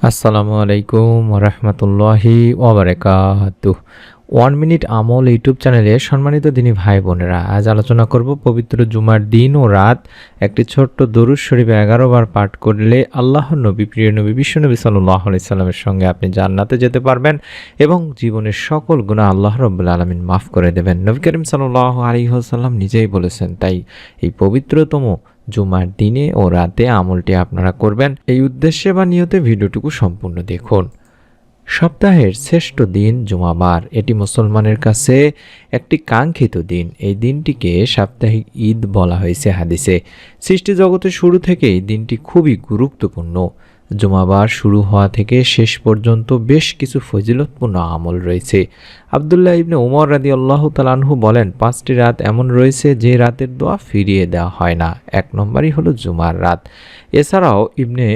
আসসালামু আলাইকুম ওরহমতুল্লাহি ওয়াবারাকাতুহ। 1 মিনিট আমল ইউটিউব চ্যানেলে সম্মানিত দিনী ভাই বোনেরা, আজ আলোচনা করব পবিত্র জুমার দিন ও রাত একটি ছোট্ট দরুদ শরীফ 11 বার পাঠ করলে আল্লাহর নবী, প্রিয় নবী বিশ্বনবী সাল্লাল্লাহু আলাইহি সাল্লামের সঙ্গে আপনি জান্নাতে যেতে পারবেন এবং জীবনের সকল গুনাহ আল্লাহ রাব্বুল আলামিন মাফ করে দেবেন। নবী করিম সাল্লাল্লাহু আলাইহি ওয়াসাল্লাম নিজেই বলেছেন, তাই এই পবিত্রতম জুমার দিনে ও রাতে আমলটি আপনারা করবেন। এই উদ্দেশ্যে বা নিয়তে ভিডিওটুকু সম্পূর্ণ দেখুন। সপ্তাহের শ্রেষ্ঠ দিন জুমাবার, এটি মুসলমানের কাছে একটি কাঙ্ক্ষিত দিন। এই দিনটিকে সাপ্তাহিক ঈদ বলা হয়েছে হাদিসে। সৃষ্টি জগতের শুরু থেকেই দিনটি খুবই গুরুত্বপূর্ণ। জুমাবার শুরু হওয়া থেকে শেষ পর্যন্ত বেশ কিছু ফজিলতপূর্ণ আমল রয়েছে। আব্দুল্লাহ ইবনে উমর রাদিয়াল্লাহু তাআলা আনহু বলেন, 5টি রাত এমন রয়েছে যে রাতের দোয়া ফিরিয়ে দেওয়া হয় না। 1 নম্বরই হলো জুমার রাত। এছাড়াও ইবনে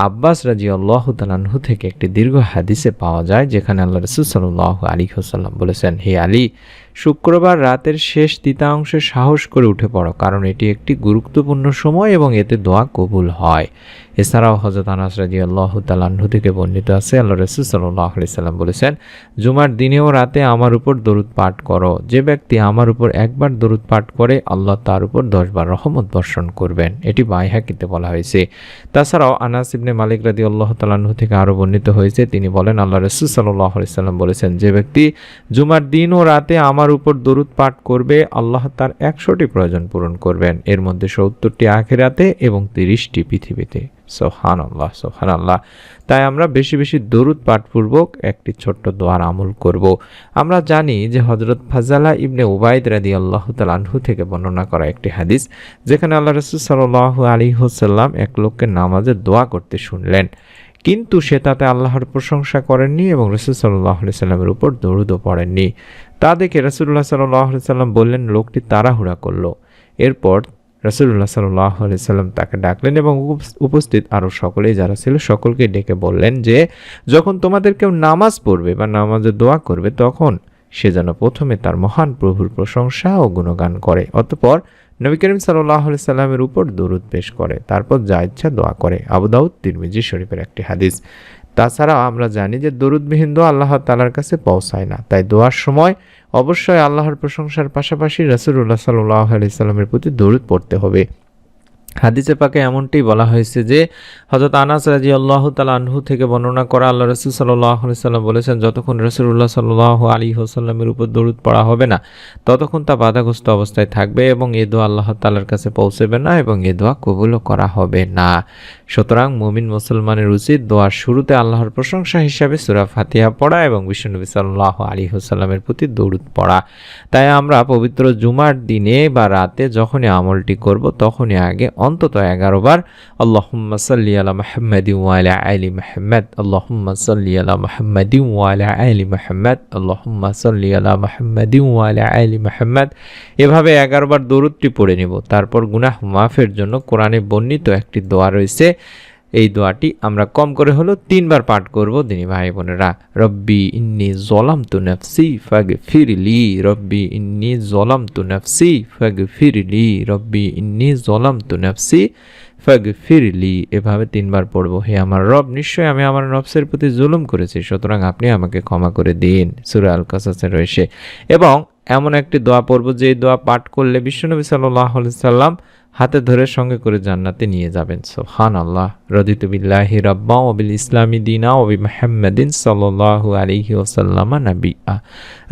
আব্বাস রাদিয়াল্লাহু তাআলা আনহু থেকে একটি দীর্ঘ হাদিসে পাওয়া যায়, যেখানে আল্লাহ রাসূল সাল্লাল্লাহু আলাইহি ওয়াসাল্লাম বলেছেন, হে আলী, শুক্রবার রাতের শেষ তৃতীয়াংশে সাহস করে উঠে পড়ো, কারণ এটি একটি গুরুত্বপূর্ণ সময় এবং এতে দোয়া কবুল হয়। এছাড়াও হযরত আনাস রাদিয়াল্লাহু তাআলা আনহু থেকে বর্ণিত আছে, আল্লাহ রাসূল সাল্লাল্লাহু আলাইহি সাল্লাম বলেছেন, জুমার দিনে ও রাতে আমার উপর দরুদ পাঠ করো। যে ব্যক্তি আমার উপর একবার দরুদ পাঠ করে, আল্লাহ তার উপর 10 বার রহমত বর্ষণ করবেন। এটি বাইহাকিতে বলা হয়েছে। তাছাড়াও আনাস ইবনে মালিক রাদিয়াল্লাহু তাআলা আনহু থেকে আরও বর্ণিত হয়েছে, তিনি বলেন, আল্লাহ রাসূল সাল্লাল্লাহু আলাইহি সাল্লাম বলেছেন, যে ব্যক্তি জুমার দিন ও রাতে আমার উপর দরুদ পাঠ করবে, আল্লাহ তার 100টি প্রয়োজন পূরণ করবেন, এর মধ্যে 70টি আখিরাতে এবং 30টি পৃথিবীতে। সুবহানাল্লাহ, সুবহানাল্লাহ। তাই আমরা বেশি বেশি দরুদ পাঠপূর্বক একটি ছোট্ট দোয়ার আমল করব। আমরা জানি যে হযরত ফাজালা ইবনে উবাইদ রাদিয়াল্লাহু তাআলা আনহু থেকে বর্ণনা করা একটি হাদিস, যেখানে আল্লাহ রাসূল সাল্লাল্লাহু আলাইহি ওয়াসাল্লাম এক লোককে নামাজে দোয়া করতে শুনলেন, কিন্তু সে তাতে আল্লাহর প্রশংসা করেননি এবং রাসূল সাল্লাল্লাহু আলাইহি সাল্লামের উপর দরুদও পড়েননি। তা দেখে রাসূলুল্লাহ সাল্লাল্লাহু আলাইহি সাল্লাম বললেন, লোকটি তাড়াহুড়া করল। এরপর রাসূলুল্লাহ সাল্লাল্লাহু আলাইহি সাল্লাম তাকে ডাকলেন এবং উপস্থিত আরও সকলেই যারা ছিল সকলকে ডেকে বললেন যে, যখন তোমাদের কেউ নামাজ পড়বে বা নামাজে দোয়া করবে, তখন সে যেন প্রথমে তার মহান প্রভুর প্রশংসা ও গুণগান করে, অতঃপর নবী করিম সাল্লাল্লাহু আলাইহি সাল্লামের উপর দরুদ পেশ করে, তারপর যা ইচ্ছা দোয়া করে। আবু দাউদ, তিরমিজি শরীফের একটি হাদিস। তাছাড়া আমরা জানি যে দরুদবিহীন দোয়া আল্লাহ তাআলার কাছে পৌঁছায় না। তাই দোয়ার সময় অবশ্যই আল্লাহর প্রশংসার পাশাপাশি রাসূলুল্লাহ সাল্লাল্লাহু আলাইহি সাল্লামের প্রতি দরুদ পড়তে হবে। হাদিসে পাকে এমনটি বলা হয়েছে যে, হযরত আনাস রাদিয়াল্লাহু তাআলা আনহু থেকে বর্ণনা করা, আল্লাহ রাসূল সাল্লাল্লাহু আলাইহি সাল্লাম বলেছেন, যতক্ষণ রাসূলুল্লাহ সাল্লাল্লাহু আলাইহি ওয়াসাল্লামের উপর দরুদ পড়া হবে না, ততক্ষণ তা বাধাগ্রস্ত অবস্থায় থাকবে এবং এ দোয়া আল্লাহ তাআলার কাছে পৌঁছবে না এবং এ দোয়া কবুলও করা হবে না। সুতরাং মুমিন মুসলমানের উচিত দোয়ার শুরুতে আল্লাহর প্রশংসা হিসাবে সূরা ফাতিহা পড়া এবং বিশ্বনবী সাল্লাল্লাহু আলাইহি ওয়াসাল্লামের প্রতি দরুদ পড়া। তাই আমরা পবিত্র জুমার দিনে বা রাতে যখনই আমলটি করব, তখনই আগে অন্তত 11 বার আল্লাহুম্মা সাল্লি আলা মুহাম্মাদিন ওয়া আলা আলি মুহাম্মাদ, আল্লাহুম্মা সাল্লি আলা মুহাম্মাদিন ওয়া আলা আলি মুহাম্মাদ, আল্লাহুম্মা সাল্লি আলা মুহাম্মাদিন ওয়া আলা আলি মুহাম্মাদ, এভাবে 11 বার দরুদটি পড়ে নিব। তারপর গুনাহ মাফের জন্য কোরআনে বর্ণিত একটি দোয়া রয়েছে, এই দোয়াটি আমরা কম করে হলো 3 বার পাঠ করব দিনী ভাই বোনেরা। রব্বি ইন্নী যালামতু নাফসি ফাগফিরলি, রব্বি ইন্নী যালামতু নাফসি ফাগফিরলি, রব্বি ইন্নী যালামতু নাফসি ফাগফিরলি, এভাবে 3 বার পড়ব। হে আমার রব, নিশ্চয়ই আমি আমার নফসের প্রতি জুলুম করেছি, সুতরাং আপনি আমাকে ক্ষমা করে দিন। সূরা আল কাসাসে রয়েছে। এবং এমন একটি দোয়া পড়ব যে দোয়া পাঠ করলে বিশ্বনবী সাল্লাল্লাহু আলাইহি সাল্লাম হাতে ধরে সঙ্গে করে জান্নাতে নিয়ে যাবেন। সুবহানাল্লাহ। রাদিতু বিল্লাহি রাব্বা ওয়া বিল ইসলামি দীনা ওয়া বিমুহাম্মাদিন সাল্লাল্লাহু আলাইহি ওয়াসাল্লাম নাবিয়্যা।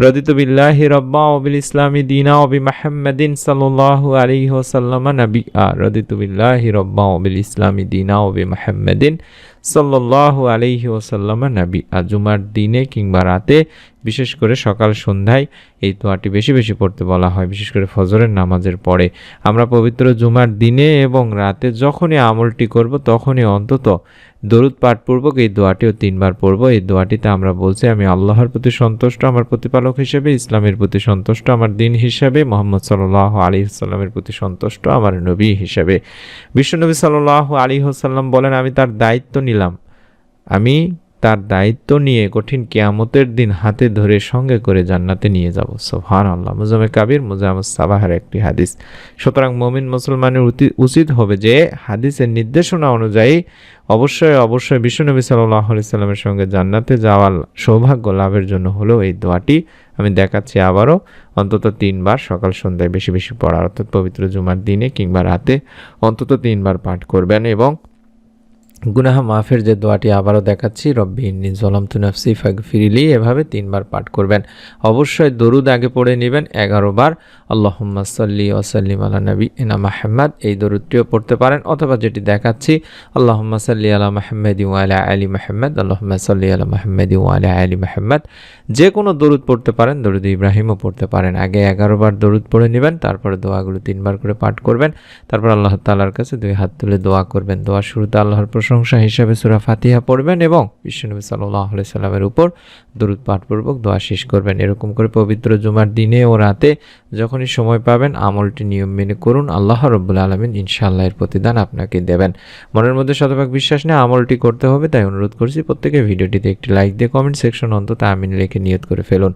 রাদিতু বিল্লাহি রাব্বা ওয়া বিল ইসলামি দীনা ওয়া বিমুহাম্মাদিন সাল্লাল্লাহু আলাইহি ওয়াসাল্লাম নাবিয়্যা। রাদিতু বিল্লাহি রাব্বা ওয়া বিল ইসলামি দীনা ওয়া বিমুহাম্মাদিন সাল্লাল্লাহু আলাইহি ওয়াসাল্লাম নাবিয়্যা। জুমার দিনে কিংবা রাতে, বিশেষ করে সকাল সন্ধ্যায় এই দোয়াটি বেশি বেশি পড়তে বলা হয়, বিশেষ করে ফজরের নামাজের পরে। আমরা পবিত্র জুমার দিনে এবং রাতে যখনই আমলটি করব, তখনই অন্তত দরুদ পাঠপূর্বক এই দোয়াটিও 3 বার পড়ব। এই দোয়াটিতে আমরা বলছি, আমি আল্লাহর প্রতি সন্তুষ্ট আমার প্রতিপালক হিসেবে, ইসলামের প্রতি সন্তুষ্ট আমার দ্বীন হিসেবে, মুহাম্মদ সাল্লাল্লাহু আলাইহি ওয়াসাল্লামের প্রতি সন্তুষ্ট আমার নবী হিসেবে। বিশ্বনবী সাল্লাল্লাহু আলাইহি ওয়াসাল্লাম বলেন, আমি তার দায়িত্ব নিলাম, আমি তার দায়িত্ব নিয়ে কঠিন কিয়ামতের দিন হাতে ধরে সঙ্গে করে জান্নাতে নিয়ে যাব। সুবহানাল্লাহ। মুজাম্মিল কাবির মুজাম্মিল সাবাহের একটি হাদিস। সুতরাং মুমিন মুসলমানের উচিত হবে যে হাদিসের নির্দেশনা অনুযায়ী অবশ্যই বিশ্বনবী সাল্লাল্লাহু আলাইহি সাল্লামের সঙ্গে জান্নাতে যাওয়ার সৌভাগ্য লাভের জন্য হলো এই দোয়াটি আমি দেখাচ্ছি আবারও, অন্তত 3 বার সকাল সন্ধ্যায় বেশি বেশি পড়ার, অর্থাৎ পবিত্র জুমার দিনে কিংবা রাতে অন্তত 3 বার পাঠ করবেন। এবং গুনাহ মাফের যে দোয়াটি আবারও দেখাচ্ছি, রব্বি ইন্নী যালামতু নাফসি ফাগফিরলি, এভাবে 3 বার পাঠ করবেন। অবশ্যই দরুদ আগে পড়ে নেবেন 11 বার, আল্লাহুম্মা সাল্লি ওয়া সাল্লিম আলা নাবিয়িনা মুহাম্মদ, এই দরুদটিও পড়তে পারেন। অথবা যেটি দেখাচ্ছি, আল্লাহুম্মা সাল্লি আলা মুহাম্মাদি ওয়া আলা আলি মুহাম্মদ, আল্লাহুম্মা সাল্লি আলা মুহাম্মাদি ওয়া আলা আলি মুহাম্মদ, যে কোনো দরুদ পড়তে পারেন, দরুদ ইব্রাহিমও পড়তে পারেন। আগে 11 বার দরুদ পড়ে নেবেন, তারপরে দোয়াগুলো 3 বার করে পাঠ করবেন। তারপর আল্লাহ তাআলার কাছে 2 হাত তুলে দোয়া করবেন। দোয়ার শুরুতে আল্লাহর প্রশংসা হিসাবে সূরা ফাতিহা পড়বেন এবং বিশ্বনবী সাল্লাল্লাহু আলাইহি সাল্লামের উপর দরুদ পাঠপূর্বক দোয়া শেষ করবেন। এরকম করে পবিত্র জুমার দিনে ও রাতে যখনই সময় পাবেন আমলটি নিয়ম মেনে করুন। আল্লাহ রাব্বুল আলামিন ইনশাআল্লাহ এর প্রতিদান আপনাকে দেবেন। মনের মধ্যে শতভাগ বিশ্বাস নিয়ে আমলটি করতে হবে, তাই অনুরোধ করছি প্রত্যেকে ভিডিওটিতে একটি লাইক দিয়ে কমেন্ট সেকশন অন্তত আমিন লিখে নিয়ত করে ফেলুন।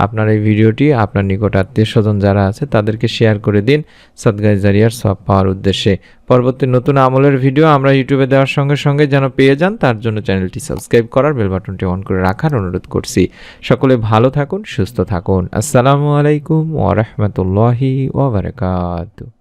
আপনার এই ভিডিওটি আপনার নিকট আত্মীয়স্বজন যারা আছে তাদেরকে শেয়ার করে দিন সাদগায়ে জারিয়ার সওয়াব পাওয়ার উদ্দেশ্যে। পরবর্তী নতুন আমলের ভিডিও আমরা ইউটিউবে দেওয়ার সঙ্গে সঙ্গে যেন পেয়ে যান, তার জন্য চ্যানেলটি সাবস্ক্রাইব করার, বেল বাটনটি অন করে রাখার অনুরোধ করছি। সকলে ভালো থাকুন, সুস্থ থাকুন। আসসালামু আলাইকুম ওয়া রাহমাতুল্লাহি ওয়া বারাকাতুহু।